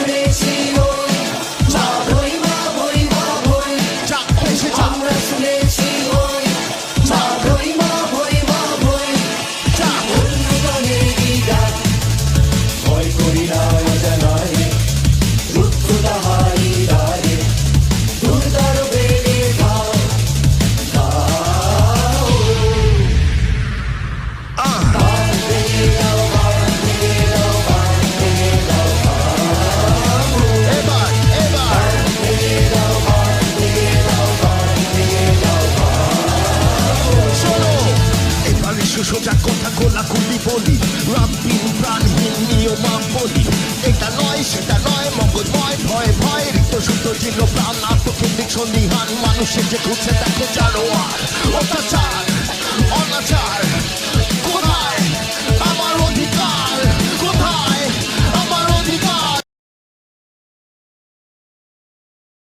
শুনেছি ওই মা ভই মা ভই মা ভই আমরা শুনেছি ওই মা ভই মা ভই মা ভই বন্ধুগণেরই ডাক ভয় করি না অজানায় রুদ্ধ তাহারি দ্বারে দুর্গার বেড়ে গাও গাও বান ভেঙে দাও বান ভেঙে দাও বান ভেঙে দাও এবার এবার ভেঙে দাও বান ভেঙে দাও বান ভেঙে দাও শোনো এবার এসো সোজা কথা খোলাখুলি বলি রামহীন প্রাণহীন নিয়মাম বলি এটা নয় সেটা নয় মগজময় ভয় ভয় রিক্ত শুদ্ধ জীর্ণ প্রাণ আত্মকেন্দ্রিক সন্দিহান মানুষের যে ঘুরছে তাকে জানো আর অত্যাচার অনাচার